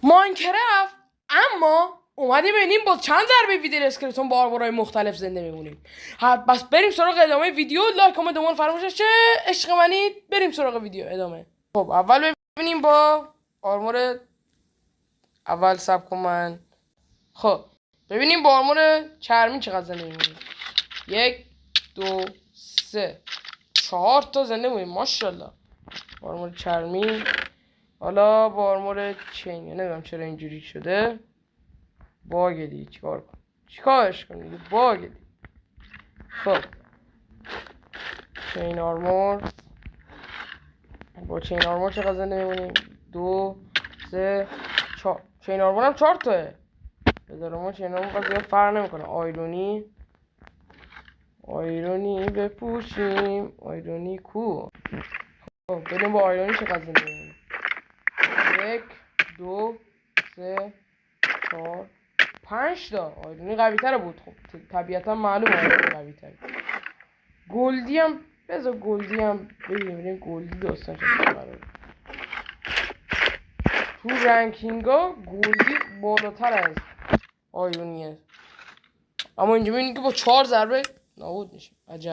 ماینکرافت، اما اومدیم ببینیم با چند ضربه ویدیو اسکلتون باربارای مختلف زنده میمونیم. بس بریم سراغ ادامه ویدیو. لایک کامنت دومان فراموش نشه. عشق منید. بریم سراغ ویدیو ادامه. خب اول ببینیم با آرمور اول سب کن. خب ببینیم با آرمور چرمی چقدر زنده میمونیم. 1 2 3 4 تا زنده میمونیم ماشاءالله. آرمور چرمی. حالا با آرمور چین نمیدونم چرا اینجوری شده. باگدی چیکار کن؟ چیکارش کنی؟ باگدی. خب چین آرمور. با چین آرمور چقدر زنده میمونیم؟ 2 3 4. چین آرمور هم 4 تاه. بذارم ما چین آرمور زیاد فرق نمیکنه. آیرونی بپوشیم. آیرونی کو. خب بریم با آیرونی چقدر زنده میمونیم. 1 2 3 4 5 تا. آیرونی قوی تره بود. خب طبیعتا معلومه آیرونی قوی تره. گلدی هم بذار گلدی هم ببینیم گلدی داستان چه قراره. تو رنکینگا گلدی بالاتر از آیرونیه، اما اینجا میبینید که با 4 ضربه نابود میشه. عجب.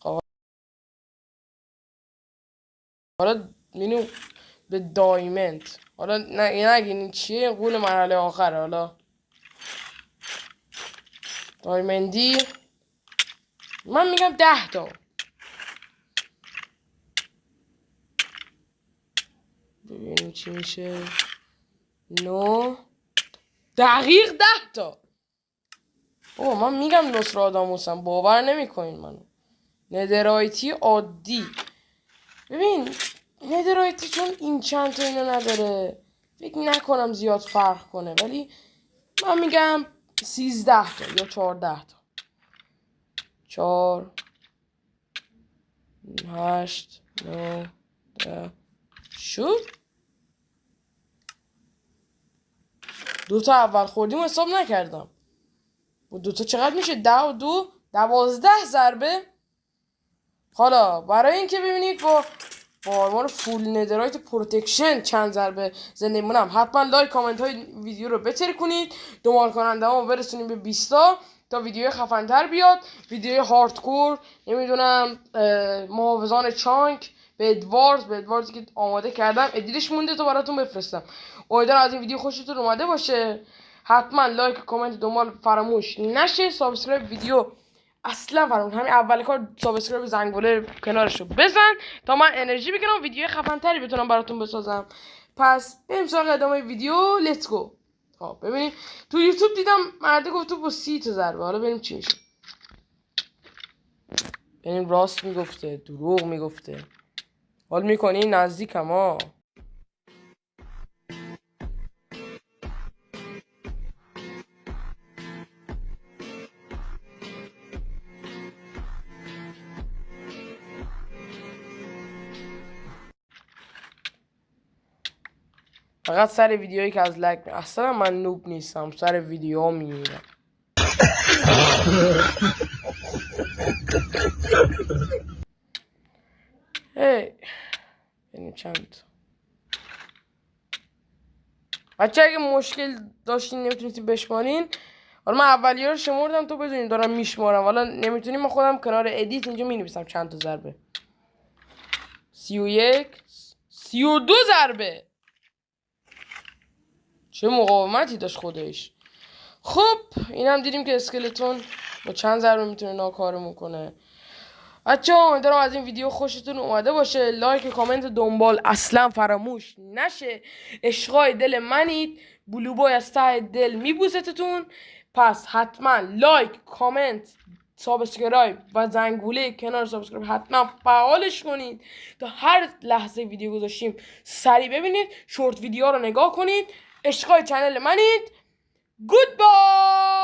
خب حالا میریم به دایمند. حالا نگین چیه، قول مرحله آخره. حالا دایمندی من میگم 10 تا. ببینیم چی میشه. 9 دقیق 10 تا. من میگم نوستراداموسم، باور نمیکنین منو. ندرایتی عادی. ببین ندرایتی چون این چند تا اینو نداره فکر نکنم زیاد فرق کنه، ولی من میگم 13 تا یا 14 تا. 4 8 9 10 شو. 2 تا اول خوردیم حساب نکردم. با 2 تا چقدر میشه؟ 10 و 2 12 ضربه. حالا برای اینکه ببینید با آرمور فول ندرایت پروتکشن چند ضربه زنده میمونم، حتما لایک کامنت های ویدیو رو بتر کنید. دنبال کننده ها برسونیم به 20 تا ویدیو خفن‌تر بیاد. ویدیو هاردکور، نمیدونم محافظان چانک، به ادواردز که آماده کردم ادیتش مونده تا براتون بفرستم. امیدوارم از این ویدیو خوشتون اومده باشه. حتما لایک کامنت دنبال فراموش نشه. سابسکرایب ویدیو اصلا فراموش، همین اول کار سابسکرایب زنگوله کنارشو بزن تا من انرژی بگیرم ویدیو خفن تری بتونم براتون بسازم. پس بریم سراغ ادامه ویدیو. لیتس گو. خب ببینیم تو یوتیوب دیدم مرده گفت تو با 30 تا ضربه. حالا ببینیم چی میشه. ببینیم راست میگفته دروغ میگفته. حال میکنی نزدیکم ها. فقط سر ویدیویی که از لایک اصلا من نوب نیستم، سر ویدیو میمیرم. هی ببینیم چند. بچه اگه مشکل داشتین نمیتونید بشمارین، حالا من اولیه رو شمردم تو بدونین دارم میشمارم. حالا نمیتونیم من خودم کنار ادیت اینجا مینویسم چند تا ضربه. 31 32 ضربه. چه مقاومتی داشت خودش. خب اینم دیدیم که اسکلتون با چند ضربه میتونه ناکارمون کنه. بچه‌ها امیدوارم از این ویدیو خوشتون اومده باشه. لایک و کامنت دنبال اصلا فراموش نشه. عشقای دل منید. بلو بای از ته دل میبوستتون. پس حتما لایک کامنت سابسکرایب و زنگوله کنار سابسکرایب حتما فعالش کنید تا هر لحظه ویدیو گذاشتیم سریع ببینید. شورت ویدیو رو نگاه کنید. عشقای چنل منید. گود بای.